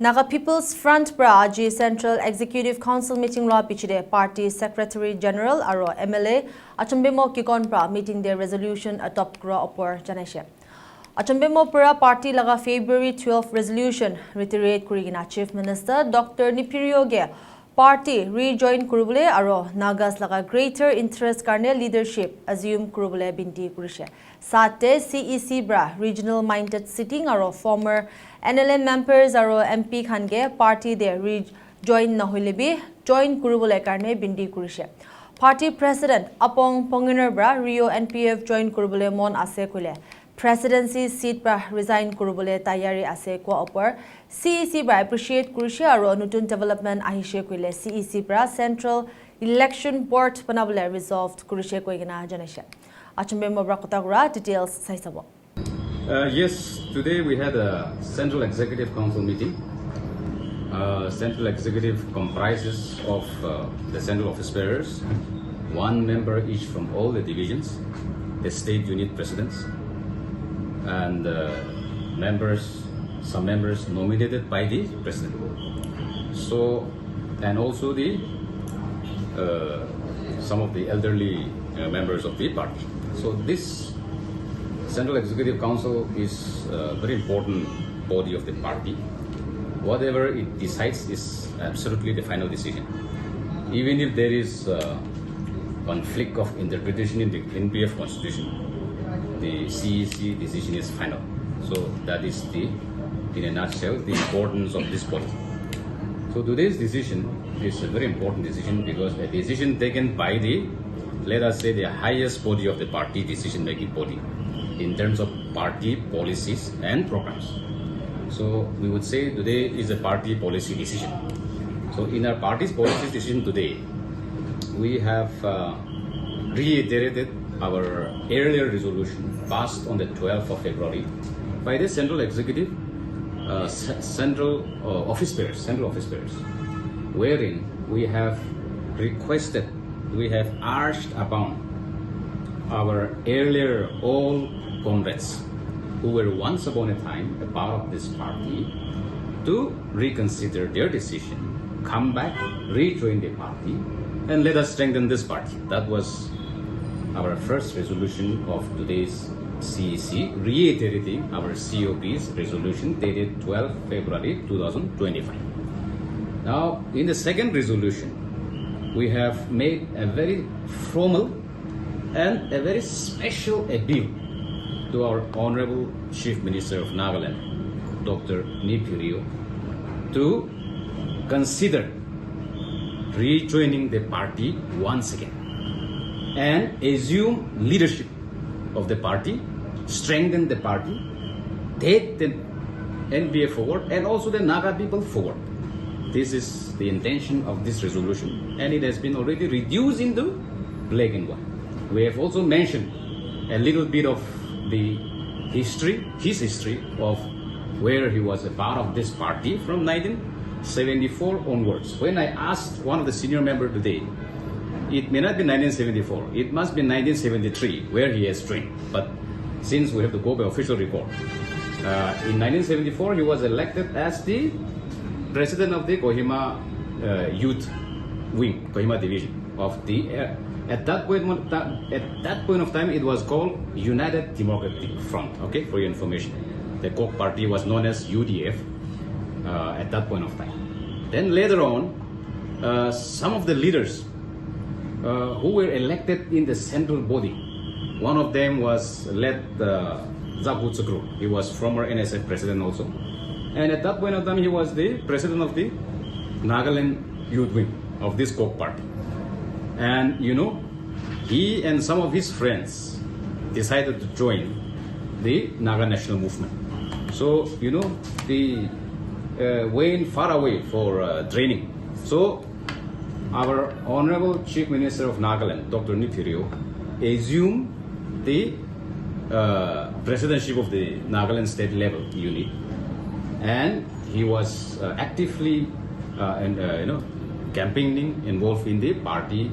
Naga People's Front Praji Central Executive Council meeting ra pichide Party Secretary General aro MLA Achumbemo Kikon pra meeting their resolution adopt kra opor janeshe. Achumbemo pra party laga February 12 resolution reiterate kurigina Chief Minister Dr. Nipirioge party rejoin kurubule aro Nagas laga greater interest karne leadership assume kurubule binti kurishe. Sate CEC bra regional minded sitting aro former NLM members aro MP khange party de rejoin nahulebi join kurubule karne binti kurishe. Party president Apong Pongener bra Rio NPF join kurubule mon ase kule. Presidency seat bra resign kurubule tayari ase kwa opor CEC bra appreciate kurishe aro nutun development ahishe kule CEC bra Central Election Board panabule resolved kurishe koigina janeshe. Achumbemo bra kotagura details saisabo. Yes, today we had a Central Executive Council meeting. Central Executive comprises of the Central Office Bearers, one member each from all the divisions, the state unit presidents, and some members nominated by the president. So, and also the some of the elderly members of the party. So this Central Executive Council is a very important body of the party. Whatever it decides is absolutely the final decision. Even if there is a conflict of interpretation in the NPF constitution, the CEC decision is final. So that is in a nutshell, the importance of this body. So today's decision is a very important decision because a decision taken by let us say, the highest body of the party, decision-making body, in terms of party policies and programs. So we would say today is a party policy decision. So in our party's policy decision today, we have reiterated our earlier resolution passed on the 12th of February by the Central Executive Central Office Bearers, wherein we have requested, we have urged upon our earlier all comrades who were once upon a time a part of this party to reconsider their decision, come back, rejoin the party, and let us strengthen this party. That was our first resolution of today's CEC, reiterating our COP's resolution dated 12 February 2025. Now, in the second resolution, we have made a very formal and a very special appeal to our Honorable Chief Minister of Nagaland, Dr. Nipirio, to consider rejoining the party once again and assume leadership of the party, strengthen the party, take the NPF forward and also the Naga people forward. This is the intention of this resolution, and it has been already reduced into black and white. We have also mentioned a little bit of the history, his history of where he was a part of this party from 1974 onwards. When I asked one of the senior members today, it may not be 1974, it must be 1973 where he has joined. But since we have to go by official record, in 1974 he was elected as the president of the Kohima Youth Wing, Kohima Division of the. At that point of time, it was called United Democratic Front. Okay, for your information, the Kok Party was known as UDF at that point of time. Then later on, some of the leaders who were elected in the central body, one of them was led Zabu Tsukru. He was former NSF president also. And at that point of time, he was the president of the Nagaland Youth Wing of this Kok Party. And you know, he and some of his friends decided to join the Naga National Movement. So, you know, they went far away for training. So, our Honorable Chief Minister of Nagaland, Dr. Nipirio, assumed the presidency of the Nagaland State level unit. And he was actively campaigning, involved in the party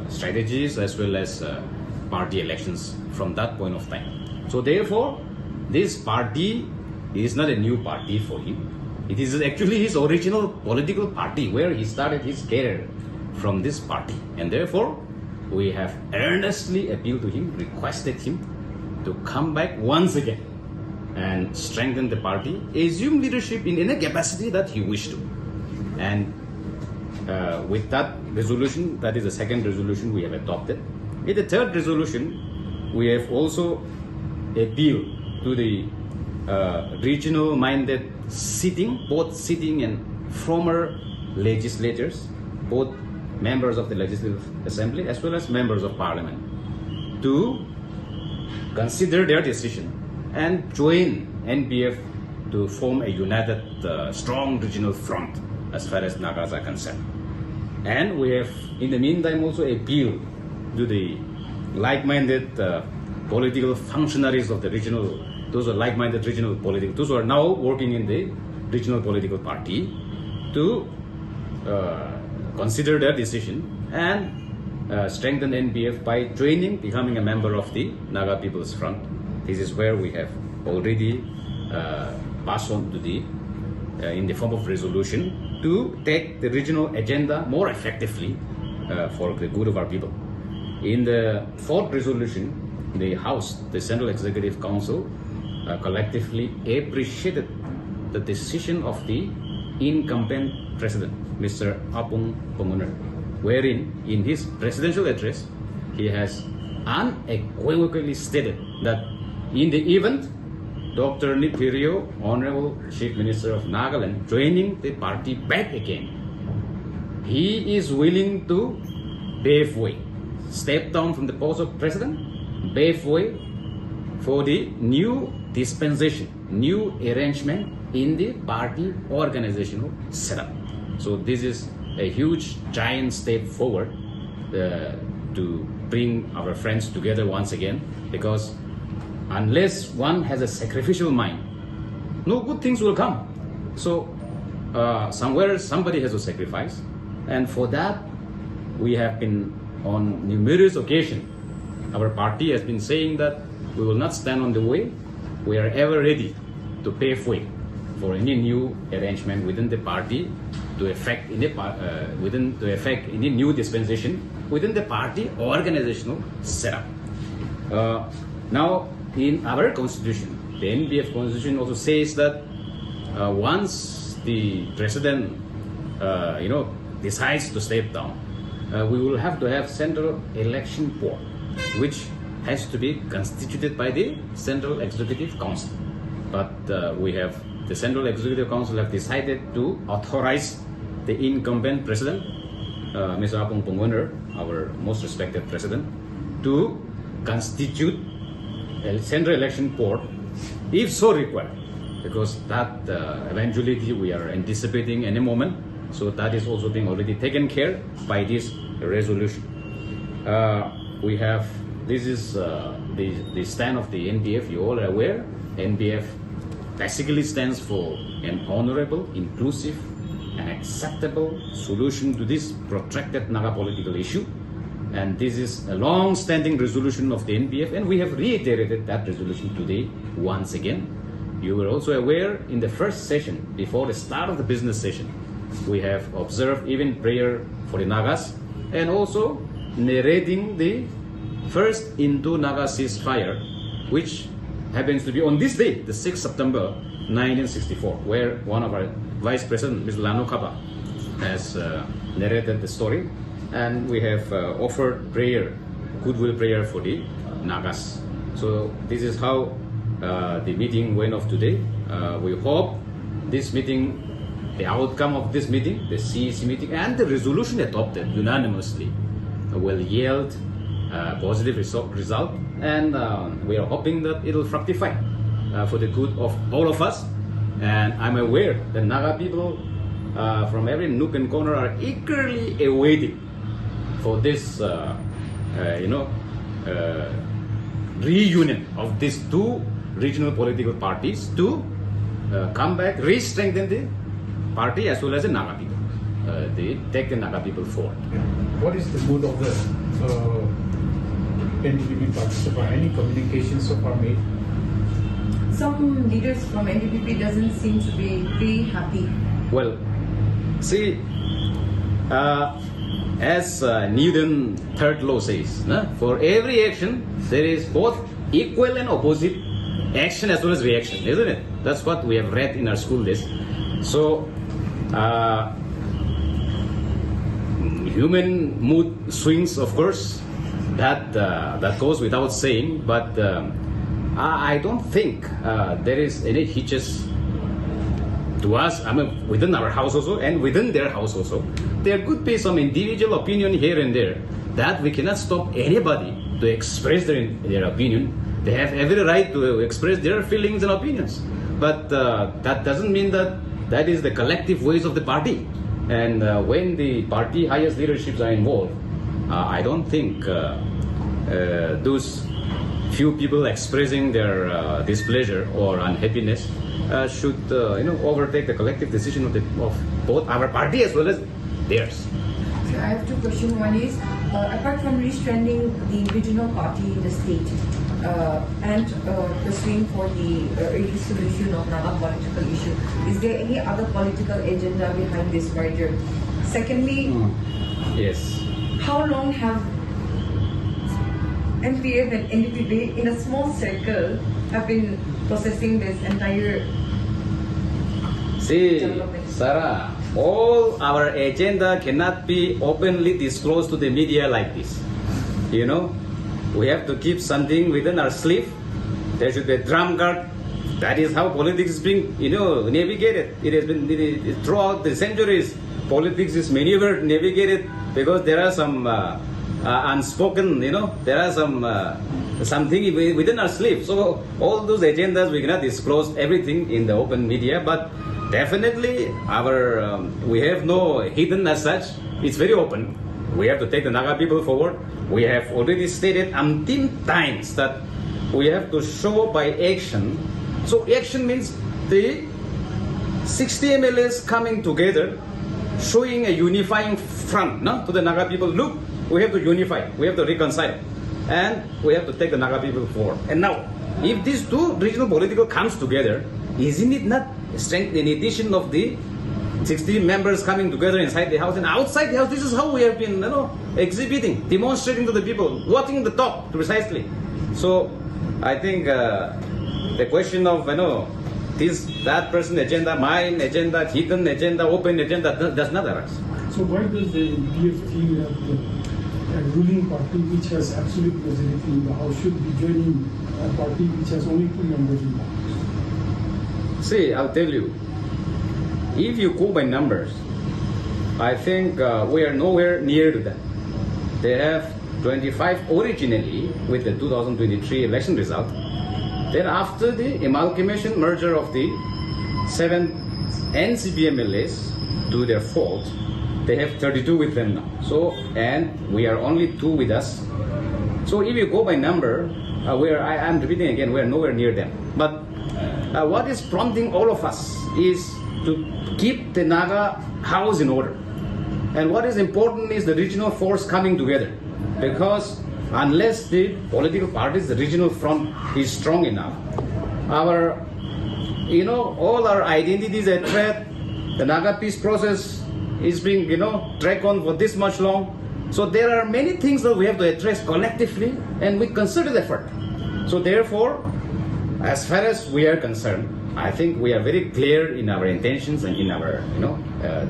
strategies as well as party elections from that point of time. So therefore, this party is not a new party for him. It is actually his original political party where he started his career from this party. And therefore, we have earnestly appealed to him, requested him to come back once again and strengthen the party, assume leadership in any capacity that he wished to. And with that resolution, that is the second resolution we have adopted. In the third resolution, we have also appealed to the regional-minded both sitting and former legislators, both members of the Legislative Assembly as well as members of Parliament, to consider their decision and join NPF to form a united, strong regional front as far as Nagas are concerned. And we have, in the meantime, also appealed to the like-minded political functionaries of the regional, those are like-minded regional political, those who are now working in the regional political party, to consider their decision and strengthen NPF by becoming a member of the Naga People's Front. This is where we have already passed on to the, in the form of resolution, to take the regional agenda more effectively for the good of our people. In the fourth resolution, the House, the Central Executive Council, collectively appreciated the decision of the incumbent president, Mr. Achumbemo, wherein in his presidential address, he has unequivocally stated that in the event Dr. Nipirio, Honorable Chief Minister of Nagaland, joining the party back again, he is willing to pave way, step down from the post of president, pave way for the new dispensation, new arrangement in the party organizational setup. So this is a huge, giant step forward to bring our friends together once again, because unless one has a sacrificial mind, no good things will come. So somewhere somebody has to sacrifice, and for that we have been on numerous occasions, our party has been saying that we will not stand on the way. We are ever ready to pave way for any new arrangement within the party to effect any new dispensation within the party organizational setup. Now, in our constitution, the NPF constitution also says that once the president, decides to step down, we will have to have central election board, which has to be constituted by the Central Executive Council. But the Central Executive Council have decided to authorize the incumbent president, Mr. Achumbemo, our most respected president, to constitute a central election board if so required, because that eventuality we are anticipating any moment. So that is also being already taken care by this resolution. This is the stand of the NPF. You all are aware, NPF basically stands for an honorable, inclusive, and acceptable solution to this protracted Naga political issue. And this is a long-standing resolution of the NPF, and we have reiterated that resolution today once again. You were also aware in the first session, before the start of the business session, we have observed even prayer for the Nagas, and also narrating the first Indo-Naga ceasefire, which happens to be on this day, the 6th September 1964, where one of our Vice President, Mr. Lano Kaba, has narrated the story. And we have offered prayer, goodwill prayer for the Nagas. So this is how the meeting went off today. We hope this meeting, the outcome of this meeting, the CEC meeting, and the resolution adopted unanimously will yield a positive result. And we are hoping that it will fructify for the good of all of us. And I'm aware that Naga people from every nook and corner are eagerly awaiting for this, reunion of these two regional political parties to come back, re-strengthen the party as well as the Naga people. They take the Naga people forward. What is the mood of the NDP party so far? Any communications so far made? some leaders from NDPP doesn't seem to be very happy. Well, see, as Newton third law says, no? For every action there is both equal and opposite action as well as reaction, isn't it? That's what we have read in our school days. So, human mood swings, of course, that goes without saying. But I don't think there is any hitches to us. I mean, within our house also and within their house also, there could be some individual opinion here and there that we cannot stop anybody to express their opinion. They have every right to express their feelings and opinions. But that doesn't mean that that is the collective ways of the party. And when the party highest leaderships are involved, I don't think those few people expressing their displeasure or unhappiness should overtake the collective decision of both our party as well as theirs. So I have two questions. One is, apart from restranding the regional party in the state and pursuing for the resolution of Naga political issue, is there any other political agenda behind this merger? Secondly, Yes. how long have NPF and NDPP in a small circle have been processing this entire See, development? Sarah, all our agenda cannot be openly disclosed to the media like this. You know, we have to keep something within our sleeve. There should be a drum guard. That is how politics is being, navigated. It has been throughout the centuries. Politics is maneuvered, navigated, because there are some unspoken, there are something within our sleeve. So all those agendas we cannot disclose everything in the open media, but definitely we have no hidden as such. It's very open. We have to take the Naga people forward. We have already stated umpteen times that we have to show by action. So action means the 60 MLAs coming together, showing a unifying front to the Naga people. Look, we have to unify, we have to reconcile, and we have to take the Naga people forward. And now, if these two regional political comes together, isn't it not strength in addition of the 60 members coming together inside the house and outside the house? This is how we have been, exhibiting, demonstrating to the people, watching the top precisely. So, I think the question of, that person agenda, mine agenda, hidden agenda, open agenda does not arise. So why does the NPF feel that the ruling party, which has absolute majority in the House, should be joining a party which has only 2 members in the House? See, I'll tell you, if you go by numbers, I think we are nowhere near to that. They have 25 originally with the 2023 election result. Then after the amalgamation merger of the 7 NCP MLAs to their fault, they have 32 with them now. So, and we are only 2 with us. So if you go by number, I'm repeating again, we are nowhere near them. But what is prompting all of us is to keep the Naga house in order. And what is important is the regional force coming together. Because unless the political parties, the regional front is strong enough, all our identities are threat. The Naga peace process is being, dragged on for this much long. So there are many things that we have to address collectively, and we consider effort. So therefore, as far as we are concerned, I think we are very clear in our intentions and in our,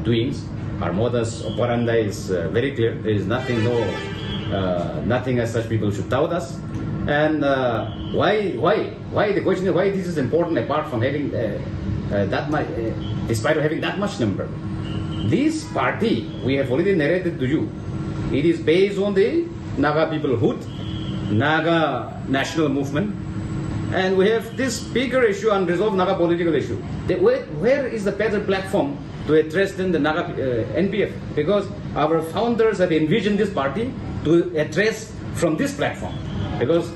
doings. Our modus operandi is very clear. There is nothing, nothing as such people should doubt us. And why? The question is why this is important apart from having that much, despite of having that much number. This party, we have already narrated to you, it is based on the Naga peoplehood, Naga national movement, and we have this bigger issue, unresolved Naga political issue. Where is the better platform to address then the Naga NPF? Because our founders have envisioned this party to address from this platform. Because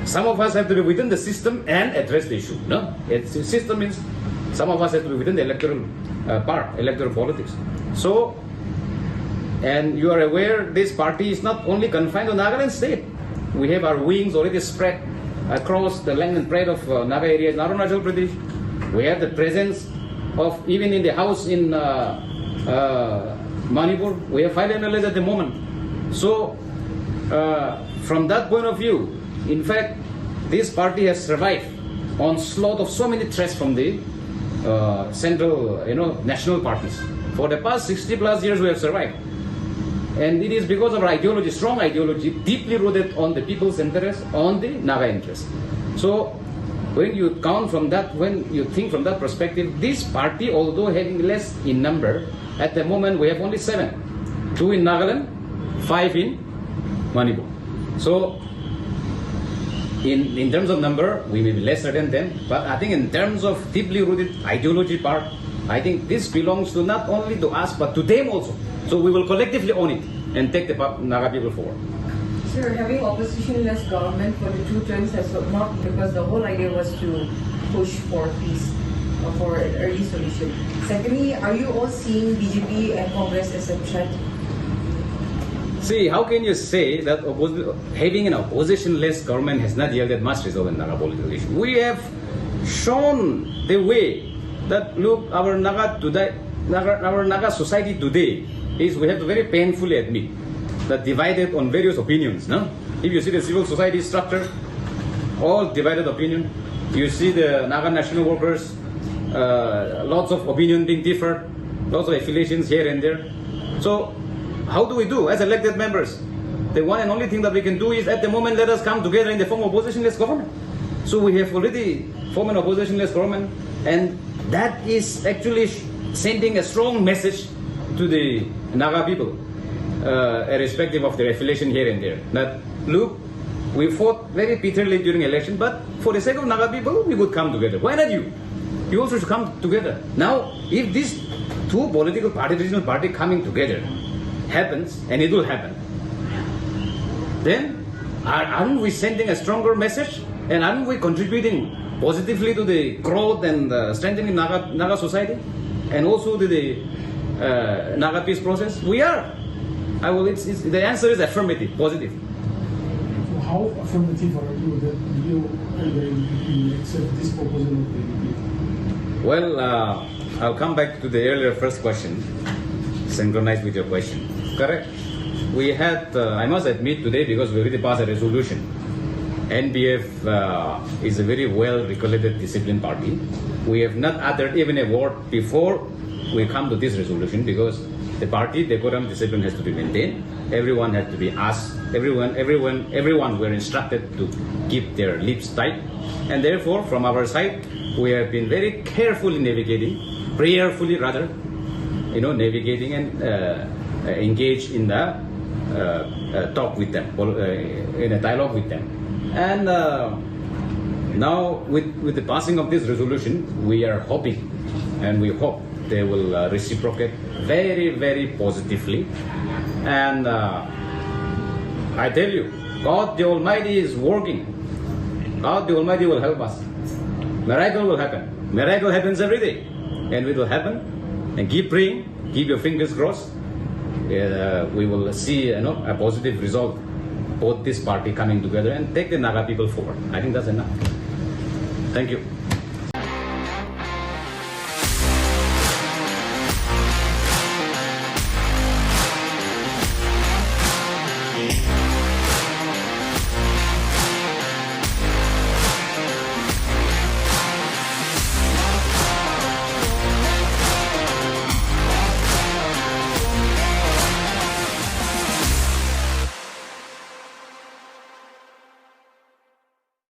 some of us have to be within the system and address the issue. No? System means some of us have to be within the electoral electoral politics. So, and you are aware this party is not only confined to Nagaland state. We have our wings already spread across the length and breadth of Naga areas in Arunachal Pradesh. We have the presence of, even in the house in Manipur, we have 5 MLAs at the moment. So, from that point of view, in fact, this party has survived onslaught of so many threats from the central, national parties. For the past 60 plus years, we have survived. And it is because of our ideology, strong ideology, deeply rooted on the people's interest, on the Naga interest. So, when you count from that, when you think from that perspective, this party, although having less in number, at the moment we have only 7. 2 in Nagaland, 5 in Manipur. So, in terms of number, we may be lesser than them, but I think in terms of deeply rooted ideology part, I think this belongs to not only to us, but to them also. So we will collectively own it and take the Naga people forward. Sir, having opposition-less government for the 2 terms has not, because the whole idea was to push for peace, for an early solution. Secondly, are you all seeing BJP and Congress as a threat? See, how can you say that having an opposition-less government has not yielded much result in Naga political issue? We have shown the way that, look, our Naga society today is, we have to very painfully admit, that divided on various opinions. No? If you see the civil society structure, all divided opinion. You see the Naga national workers, lots of opinion being differed, lots of affiliations here and there. So, how do we do as elected members? The one and only thing that we can do is, at the moment, let us come together in the form of opposition-less government. So we have already formed an opposition-less government, and that is actually sending a strong message to the Naga people, irrespective of their affiliation here and there. That, look, we fought very bitterly during election, but for the sake of Naga people, we would come together. Why not you? You also should come together. Now, if these 2 political parties, regional parties coming together happens, and it will happen, then aren't we sending a stronger message? And aren't we contributing positively to the growth and strengthening Naga society? And also to the Naga peace process? We are. The answer is affirmative, positive. So how affirmative are you that you and the NPP accept this proposal of the NPP? Well, I'll come back to the earlier first question, synchronized with your question. Correct. We had, I must admit today, because we already passed a resolution, NBF is a very well recollected, disciplined party. We have not uttered even a word before we come to this resolution, because the party decorum discipline has to be maintained. Everyone has to be asked. Everyone were instructed to keep their lips tight. And therefore, from our side, we have been very carefully navigating, prayerfully rather, navigating and engage in the talk with them, in a dialogue with them. And now, with the passing of this resolution, we are hoping, and we hope they will reciprocate very, very positively. And I tell you, God the Almighty is working. God the Almighty will help us. Miracle will happen. Miracle happens every day, and it will happen. And keep praying. Keep your fingers crossed. We will see, a positive result. Both this party coming together and take the Naga people forward. I think that's enough. Thank you.